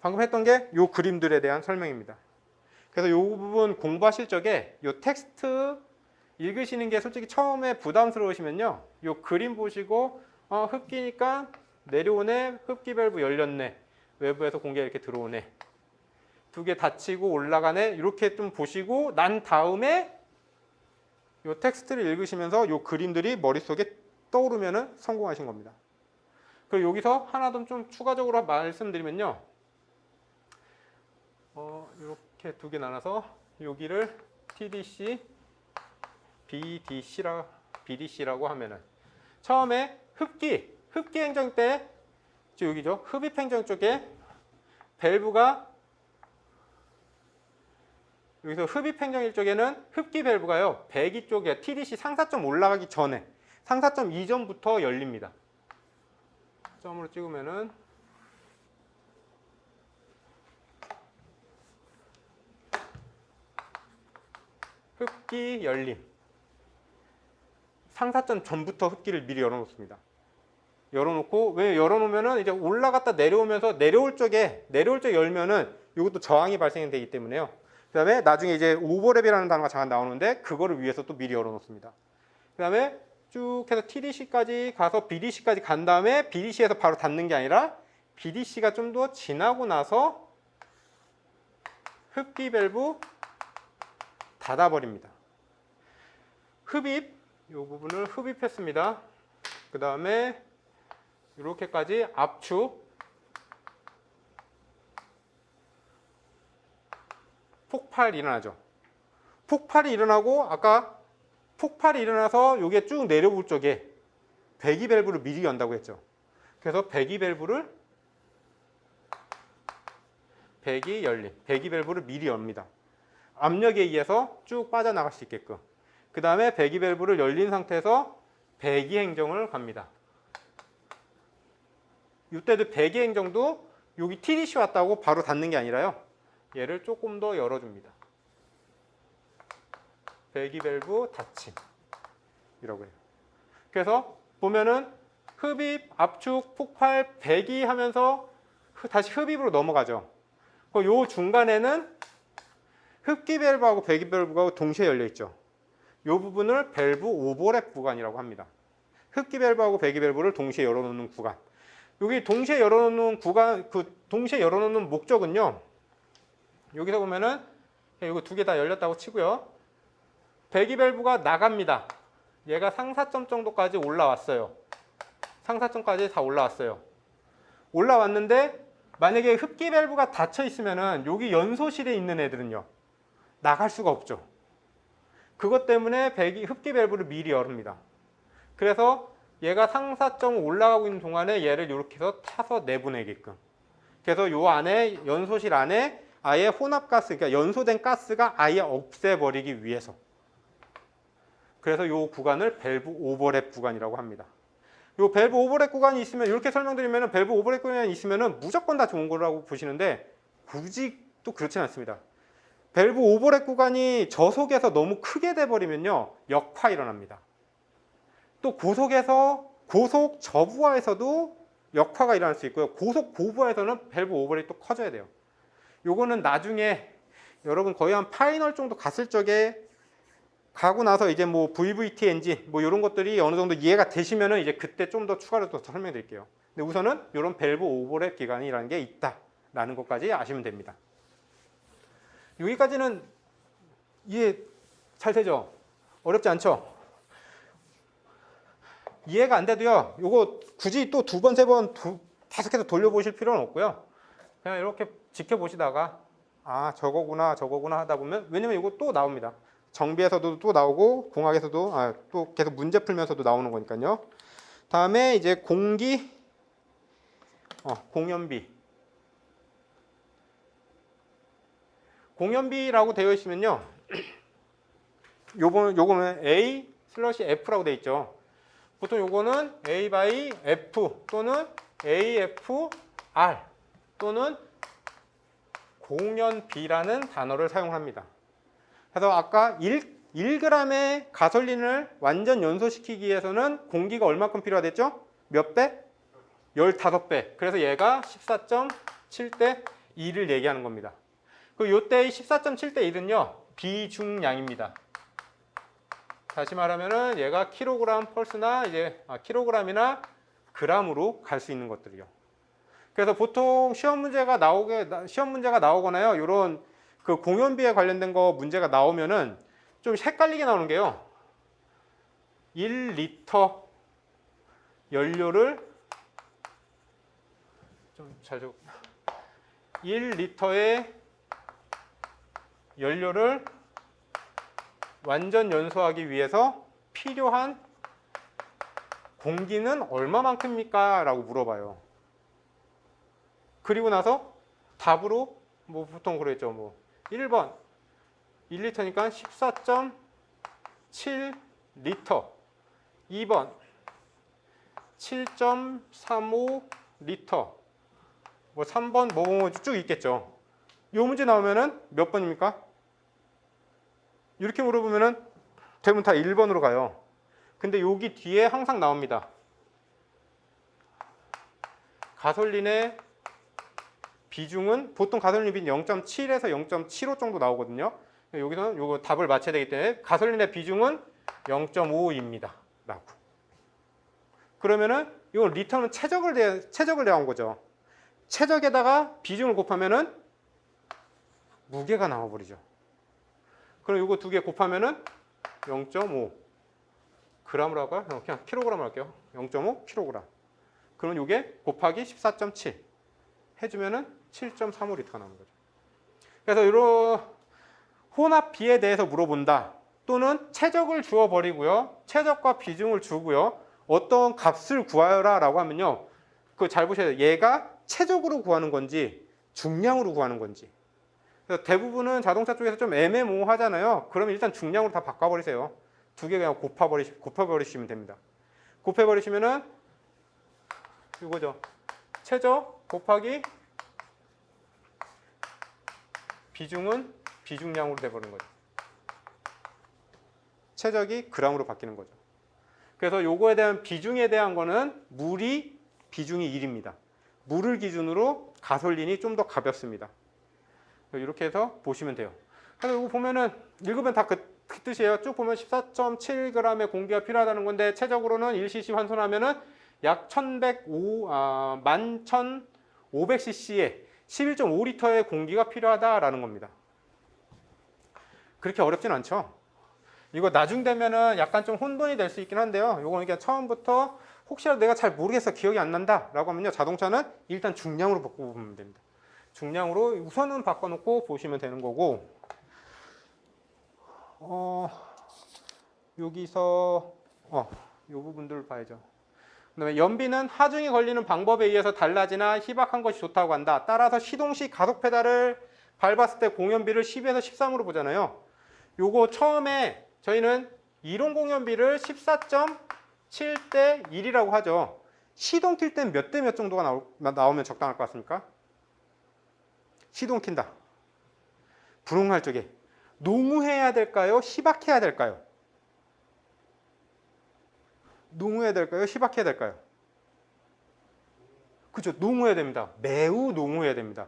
방금 했던 게 이 그림들에 대한 설명입니다. 그래서 이 부분 공부하실 적에 이 텍스트 읽으시는 게 솔직히 처음에 부담스러우시면요. 이 그림 보시고 흡기니까 내려오네, 흡기 밸브 열렸네, 외부에서 공기가 이렇게 들어오네, 두 개 닫히고 올라가네, 이렇게 좀 보시고 난 다음에 이 텍스트를 읽으시면서 이 그림들이 머릿속에 떠오르면 성공하신 겁니다. 그리고 여기서 하나 더 좀 추가적으로 말씀드리면요. 이렇게 두 개 나눠서 여기를 TDC, BDC라고 하면은 처음에 흡기 행정 때 여기죠. 흡입 행정 쪽에 밸브가 여기서 흡입 행정일 쪽에는 흡기 밸브가요. 배기 쪽에 TDC 상사점 올라가기 전에 상사점 이전부터 열립니다. 점으로 찍으면은 흡기 열림. 상사점 전부터 흡기를 미리 열어놓습니다. 열어놓고 왜 열어놓으면은 이제 올라갔다 내려오면서 내려올 쪽에 열면은 이것도 저항이 발생되기 때문에요. 그다음에 나중에 이제 오버랩이라는 단어가 잠깐 나오는데 그거를 위해서 또 미리 열어놓습니다. 그다음에 쭉 해서 TDC까지 가서 BDC까지 간 다음에 BDC에서 바로 닫는 게 아니라 BDC가 좀 더 지나고 나서 흡기 밸브 닫아버립니다. 흡입, 이 부분을 흡입했습니다. 그 다음에 이렇게까지 압축, 폭발이 일어나죠. 폭발이 일어나고 아까 폭발이 일어나서 이게 쭉 내려올 쪽에 배기 밸브를 미리 연다고 했죠. 그래서 배기 밸브를 배기 열림, 배기 밸브를 미리 엽니다. 압력에 의해서 쭉 빠져나갈 수 있게끔. 그 다음에 배기 밸브를 열린 상태에서 배기 행정을 갑니다. 이때도 배기 행정도 여기 TDC 왔다고 바로 닫는 게 아니라요. 얘를 조금 더 열어줍니다. 배기 밸브 닫힘이라고 해요. 그래서 보면은 흡입, 압축, 폭발, 배기 하면서 다시 흡입으로 넘어가죠. 요 중간에는 흡기 밸브하고 배기 밸브가 동시에 열려 있죠. 이 부분을 밸브 오버랩 구간이라고 합니다. 흡기 밸브하고 배기 밸브를 동시에 열어놓는 구간. 여기 동시에 열어놓는 구간, 동시에 열어놓는 목적은요. 여기서 보면은 이거 두 개 다 열렸다고 치고요. 배기 밸브가 나갑니다. 얘가 상사점 정도까지 올라왔어요. 상사점까지 다 올라왔어요. 올라왔는데 만약에 흡기 밸브가 닫혀 있으면은 여기 연소실에 있는 애들은요. 나갈 수가 없죠. 그것 때문에 흡기 밸브를 미리 열습니다. 그래서 얘가 상사점 올라가고 있는 동안에 얘를 이렇게 해서 타서 내보내게끔. 그래서 요 안에 연소실 안에 아예 혼합가스, 그러니까 연소된 가스가 아예 없애버리기 위해서. 그래서 요 구간을 밸브 오버랩 구간이라고 합니다. 요 밸브 오버랩 구간이 있으면 이렇게 설명드리면 밸브 오버랩 구간이 있으면 무조건 다 좋은 거라고 보시는데 굳이 또 그렇진 않습니다. 밸브 오버랩 구간이 저속에서 너무 크게 돼버리면요 역파 일어납니다. 또 고속 저부하에서도 역파가 일어날 수 있고요. 고속 고부하에서는 밸브 오버랩이 또 커져야 돼요. 요거는 나중에 여러분 거의 한 파이널 정도 갔을 적에 가고 나서 이제 뭐 VVT 엔진 뭐 이런 것들이 어느 정도 이해가 되시면은 이제 그때 좀 더 추가로 또 설명드릴게요. 근데 우선은 이런 밸브 오버랩 기간이라는 게 있다라는 것까지 아시면 됩니다. 여기까지는 이해 잘 되죠? 어렵지 않죠? 이해가 안 돼도요. 요거 굳이 또 두 번, 세 번, 계속해서 돌려보실 필요는 없고요. 그냥 이렇게 지켜보시다가 아 저거구나 하다 보면 왜냐면 이거 또 나옵니다. 정비에서도 또 나오고 공학에서도 또 계속 문제 풀면서도 나오는 거니까요. 다음에 이제 공연비라고 되어 있으면요. 요거는 A/F라고 되어 있죠. 보통 요거는 A by F 또는 AFR 또는 공연비라는 단어를 사용합니다. 그래서 아까 1g의 가솔린을 완전 연소시키기 위해서는 공기가 얼마큼 필요하댔죠? 몇 배? 15배. 그래서 얘가 14.7대 2를 얘기하는 겁니다. 그 요때의 14.7대 1은요. 비중량입니다. 다시 말하면은 얘가 킬로그램 펄스나 이제 킬로그램이나 그램으로 갈 수 있는 것들이요. 그래서 보통 시험 문제가 나오거나요. 이런 그 공연비에 관련된 거 문제가 나오면은 좀 헷갈리게 나오는 게요. 1리터 연료를 1리터의 연료를 완전 연소하기 위해서 필요한 공기는 얼마만큼입니까? 라고 물어봐요. 그리고 나서 답으로 뭐 보통 그랬죠. 뭐 1번 1리터니까 14.7리터 2번 7.35리터 뭐 3번 뭐 쭉 있겠죠. 이 문제 나오면은 몇 번입니까? 이렇게 물어보면은 대부분 다 1번으로 가요. 근데 여기 뒤에 항상 나옵니다. 가솔린의 비중은 보통 가솔린 비중 0.7에서 0.75 정도 나오거든요. 여기서는 요거 답을 맞춰야 되기 때문에 가솔린의 비중은 0.5입니다. 라고. 그러면은 이건 리터는 최적을 대한 거죠. 최적에다가 비중을 곱하면은 무게가 나와버리죠. 그럼 이거 두 개 곱하면은 0.5 g으로 할까요? 그냥 킬로그램 할게요. 0.5 킬로그램. 그러면 이게 곱하기 14.7 해주면은 7.35리터가 나오는 거죠. 그래서 이런 혼합비에 대해서 물어본다. 또는 최적을 주어버리고요. 최적과 비중을 주고요. 어떤 값을 구하여라 라고 하면요. 그거 잘 보셔야 돼요. 얘가 최적으로 구하는 건지 중량으로 구하는 건지. 그래서 대부분은 자동차 쪽에서 좀 애매모호하잖아요. 그러면 일단 중량으로 다 바꿔버리세요. 두 개 그냥 곱해버리시면 됩니다. 곱해버리시면은 이거죠. 최적 곱하기 비중은 비중량으로 돼버리는 거죠. 최적이 g으로 바뀌는 거죠. 그래서 요거에 대한 비중에 대한 거는 물이 비중이 1입니다. 물을 기준으로 가솔린이 좀 더 가볍습니다. 이렇게 해서 보시면 돼요. 그래서 이거 보면은 읽으면 다 그 뜻이에요. 쭉 보면 14.7g의 공기가 필요하다는 건데 최적으로는 1cc 환손하면은 약 11,500cc에 11.5리터의 공기가 필요하다라는 겁니다. 그렇게 어렵진 않죠. 이거 나중 되면은 약간 좀 혼돈이 될 수 있긴 한데요. 이거는 그냥 처음부터 혹시라도 내가 잘 모르겠어, 기억이 안 난다 라고 하면요. 자동차는 일단 중량으로 바꿔보면 됩니다. 중량으로 우선은 바꿔놓고 보시면 되는 거고, 여기서 이 부분들을 봐야죠. 그다음에 연비는 하중이 걸리는 방법에 의해서 달라지나 희박한 것이 좋다고 한다. 따라서 시동 시 가속 페달을 밟았을 때 공연비를 12에서 13으로 보잖아요. 요거 처음에 저희는 이론 공연비를 14.7대 1이라고 하죠. 시동 킬 때는 몇 대 몇 정도가 나오면 적당할 것 같습니까? 시동 킨다. 불응할 적에 농후해야 될까요? 희박해야 될까요? 농후해야 될까요? 희박해야 될까요? 그죠? 농후해야 됩니다. 매우 농후해야 됩니다.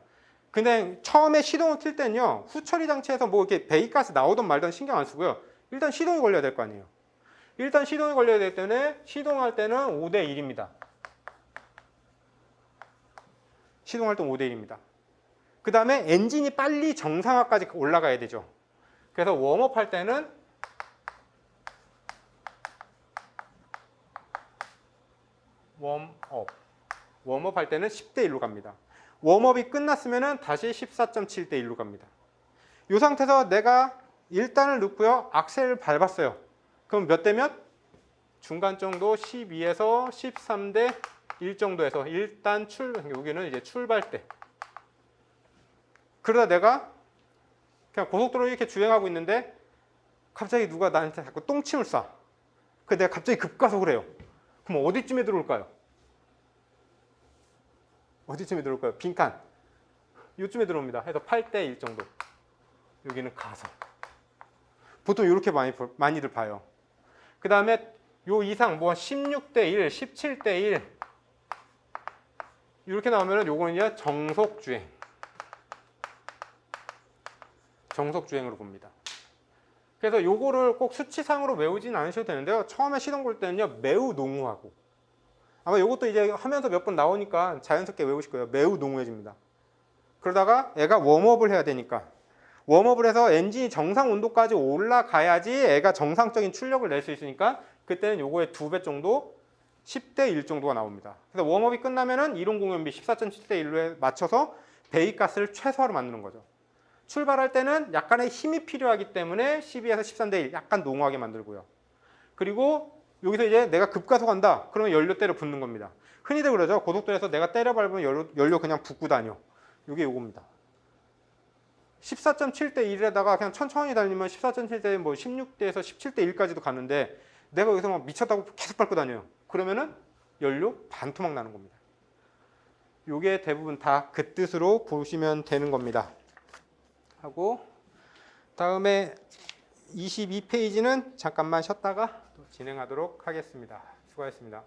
근데 처음에 시동을 킬 때는요, 후처리 장치에서 뭐 이렇게 배기가스 나오든 말든 신경 안 쓰고요. 일단 시동이 걸려야 될 거 아니에요. 일단 시동이 걸려야 되기 때문에 시동할 때는 5대 1입니다. 시동할 때는 5대 1입니다. 그 다음에 엔진이 빨리 정상화까지 올라가야 되죠. 그래서 웜업 할 때는 웜업 할 때는 10대 1로 갑니다. 웜업이 끝났으면 다시 14.7대 1로 갑니다. 이 상태에서 내가 1단을 넣고요. 악셀을 밟았어요. 그럼 몇 대 몇? 중간 정도 12에서 13대 1 정도에서 1단 여기는 이제 출발 때. 그러다 내가 그냥 고속도로 이렇게 주행하고 있는데 갑자기 누가 나한테 자꾸 똥침을 쏴. 그래서 내가 갑자기 급가속을 해요. 그럼 어디쯤에 들어올까요? 어디쯤에 들어올까요? 빈칸. 이쯤에 들어옵니다. 해서 8대 1 정도. 여기는 가속. 보통 이렇게 많이들 봐요. 그 다음에 요 이상 뭐 16대 1, 17대 1 이렇게 나오면 요거는 이제 정속주행. 정속주행으로 봅니다. 그래서 요거를 꼭 수치상으로 외우진 않으셔도 되는데요. 처음에 시동 걸 때는요, 매우 농후하고. 아마 요것도 이제 하면서 몇 번 나오니까 자연스럽게 외우실 거예요. 매우 농후해집니다. 그러다가 애가 웜업을 해야 되니까. 웜업을 해서 엔진이 정상 온도까지 올라가야지 애가 정상적인 출력을 낼 수 있으니까 그때는 요거의 2배 정도 10대 1 정도가 나옵니다. 그래서 웜업이 끝나면은 이론 공연비 14.7대 1로에 맞춰서 배기가스를 최소화로 만드는 거죠. 출발할 때는 약간의 힘이 필요하기 때문에 12에서 13대 1 약간 농후하게 만들고요. 그리고 여기서 이제 내가 급가속한다. 그러면 연료 때려 붓는 겁니다. 흔히들 그러죠. 고속도로에서 내가 때려 밟으면 연료 그냥 붓고 다녀. 이게 요겁니다. 14.7대 1에다가 그냥 천천히 달리면 14.7대 뭐 16대에서 17대 1까지도 가는데 내가 여기서 막 미쳤다고 계속 밟고 다녀요. 그러면은 연료 반토막 나는 겁니다. 요게 대부분 다 그 뜻으로 보시면 되는 겁니다. 하고 다음에 22페이지는 잠깐만 쉬었다가 또 진행하도록 하겠습니다. 수고하셨습니다.